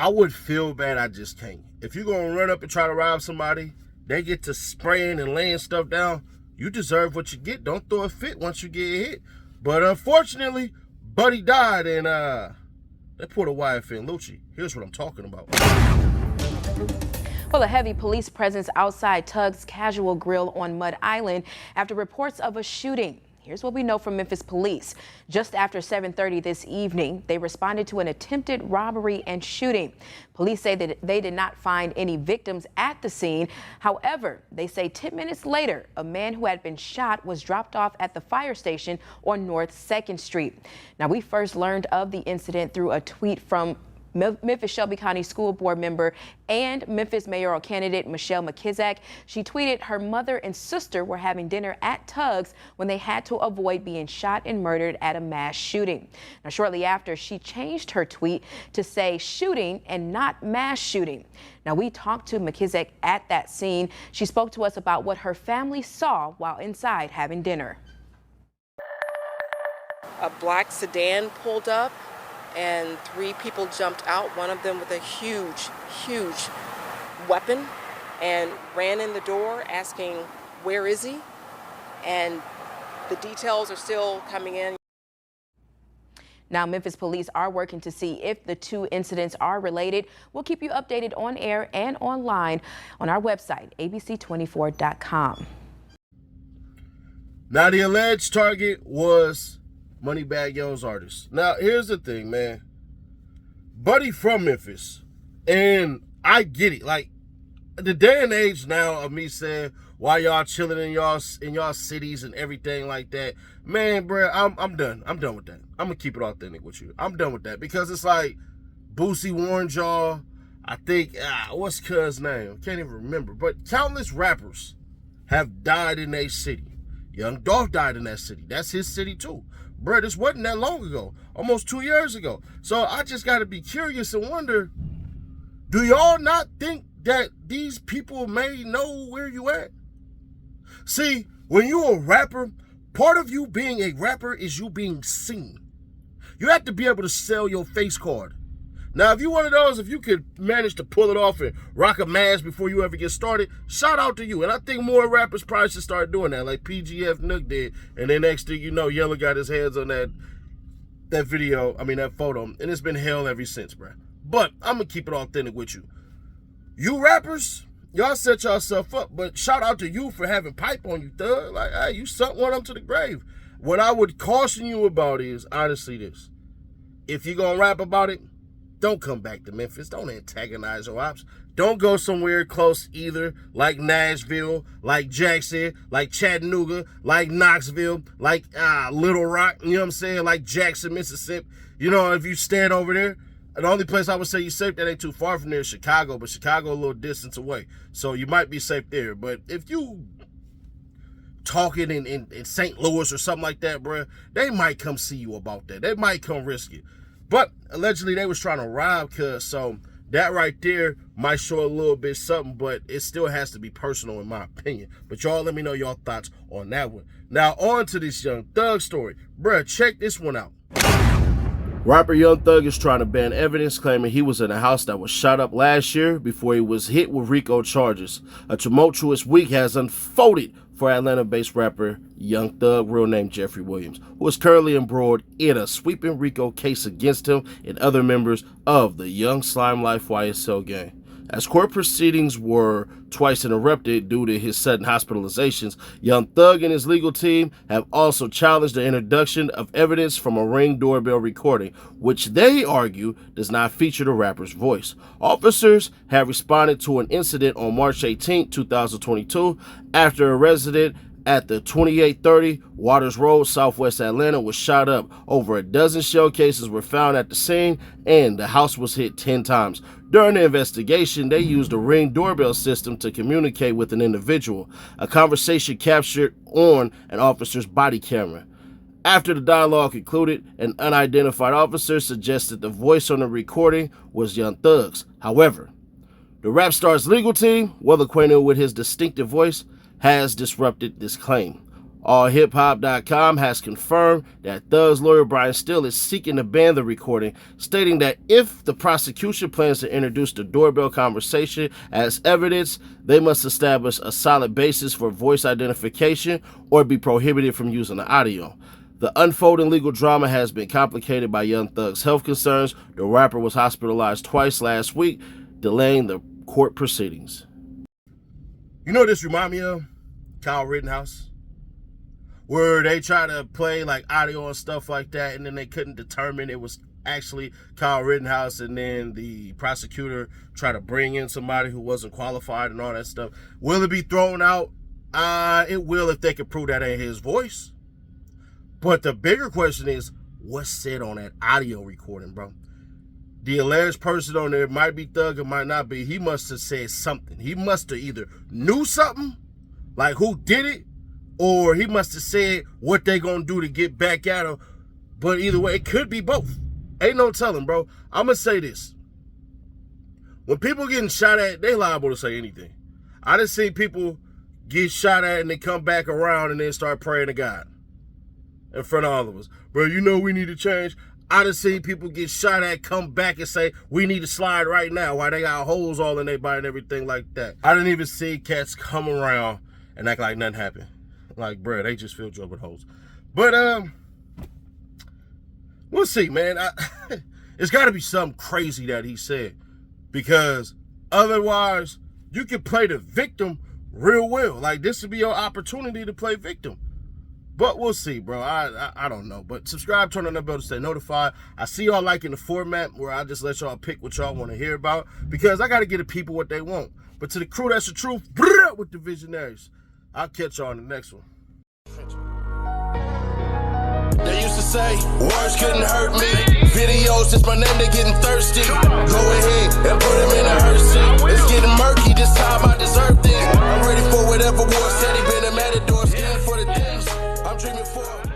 I would feel bad, I just can't. If you're going to run up and try to rob somebody, they get to spraying and laying stuff down, you deserve what you get. Don't throw a fit once you get hit. But unfortunately, Buddy died, and they put a wife in Lucci. Here's what I'm talking about. Well, a heavy police presence outside Tug's Casual Grill on Mud Island after reports of a shooting. Here's what we know from Memphis police. Just after 7:30 this evening, they responded to an attempted robbery and shooting. Police say that they did not find any victims at the scene. However, they say 10 minutes later, a man who had been shot was dropped off at the fire station on North 2nd Street. Now, we first learned of the incident through a tweet from Memphis Shelby County School Board member and Memphis mayoral candidate Michelle McKizak. She tweeted her mother and sister were having dinner at Tug's when they had to avoid being shot and murdered at a mass shooting. Now, shortly after, she changed her tweet to say shooting and not mass shooting. Now, we talked to McKizak at that scene. She spoke to us about what her family saw while inside having dinner. A black sedan pulled up and 3 people jumped out, one of them with a huge weapon, and ran in the door asking, "Where is he?" And the details are still coming in. Now, Memphis police are working to see if the 2 incidents are related. We'll keep you updated on air and online on our website, abc24.com. Now, the alleged target was MoneyBagg Yo's artist. Now, here's the thing, man. Buddy from Memphis, and I get it. Like, the day and age now of me saying why y'all chilling in y'all cities and everything like that, man, bro, I'm done. I'm done with that. I'm gonna keep it authentic with you. I'm done with that because it's like Boosie warned y'all. I think what's cuz name? I can't even remember. But countless rappers have died in their city. Young Dolph died in that city. That's his city too. Bro, this wasn't that long ago, almost 2 years ago. So I just got to be curious and wonder, do y'all not think that these people may know where you at? See, when you're a rapper, part of you being a rapper is you being seen. You have to be able to sell your face card. Now, if you're one of those, if you could manage to pull it off and rock a mask before you ever get started, shout out to you. And I think more rappers probably should start doing that, like PGF Nook did. And then next thing you know, Yella got his hands on that photo. And it's been hell ever since, bro. But I'm going to keep it authentic with you. You rappers, y'all set yourself up. But shout out to you for having pipe on you, thug. Like, hey, you sunk one up to the grave. What I would caution you about is, honestly, this. If you're going to rap about it, don't come back to Memphis. Don't antagonize your ops. Don't go somewhere close either, like Nashville, like Jackson, like Chattanooga, like Knoxville, like Little Rock, you know what I'm saying? Like Jackson, Mississippi. You know, if you stand over there, the only place I would say you're safe that ain't too far from there is Chicago, but Chicago a little distance away. So you might be safe there. But if you talking in St. Louis or something like that, bro, they might come see you about that. They might come risk it. But allegedly they was trying to rob cuz, so that right there might show a little bit something, but it still has to be personal in my opinion. But y'all let me know your thoughts on that one. Now on to this Young Thug story. Bruh, check this one out. Rapper Young Thug is trying to ban evidence, claiming he was in a house that was shot up last year before he was hit with RICO charges. A tumultuous week has unfolded for Atlanta-based rapper Young Thug, real name Jeffrey Williams, who is currently embroiled in a sweeping RICO case against him and other members of the Young Slime Life YSL gang. As court proceedings were twice interrupted due to his sudden hospitalizations, Young Thug and his legal team have also challenged the introduction of evidence from a Ring doorbell recording, which they argue does not feature the rapper's voice. Officers have responded to an incident on March 18, 2022, after a resident at the 2830 Waters Road, Southwest Atlanta, was shot up. Over a dozen shell cases were found at the scene, and the house was hit 10 times. During the investigation, they used a Ring doorbell system to communicate with an individual, a conversation captured on an officer's body camera. After the dialogue concluded, an unidentified officer suggested the voice on the recording was Young Thug's. However, the rap star's legal team, well acquainted with his distinctive voice, has disrupted this claim. AllHipHop.com has confirmed that Thug's lawyer Brian Steele is seeking to ban the recording, stating that if the prosecution plans to introduce the doorbell conversation as evidence, they must establish a solid basis for voice identification or be prohibited from using the audio. The unfolding legal drama has been complicated by Young Thug's health concerns. The rapper was hospitalized twice last week, delaying the court proceedings. You know what this remind me of? Kyle Rittenhouse. Where they try to play like audio and stuff like that, and then they couldn't determine it was actually Kyle Rittenhouse, and then the prosecutor tried to bring in somebody who wasn't qualified and all that stuff. Will it be thrown out? It will if they can prove that ain't his voice. But the bigger question is, what's said on that audio recording, bro? The alleged person on there might be Thug, it might not be. He must have said something. He must have either knew something, like who did it, or he must have said what they gonna do to get back at him. But either way, it could be both. Ain't no telling, bro. I'm gonna say this. When people getting shot at, they liable to say anything. I done seen people get shot at and they come back around and then start praying to God in front of all of us. Bro, you know we need to change. I done seen people get shot at, come back and say, we need to slide right now, while they got holes all in their body and everything like that. I didn't even see cats come around and act like nothing happened. Like, bro, they just filled you up with holes. But, we'll see, man. It's got to be something crazy that he said, because otherwise, you can play the victim real well. Like, this would be your opportunity to play victim. But we'll see, bro. I don't know. But subscribe, turn on the bell to stay notified. I see y'all liking the format where I just let y'all pick what y'all want to hear about, because I got to give the people what they want. But to the crew, that's the truth. With the visionaries. I'll catch y'all on the next one. They used to say, words couldn't hurt me. Videos, just my name, they getting thirsty. Go ahead and put them in a hearse. It's getting murky, this time I deserve this. I'm ready for whatever war said he been a matador. Scared for the things I'm dreaming for.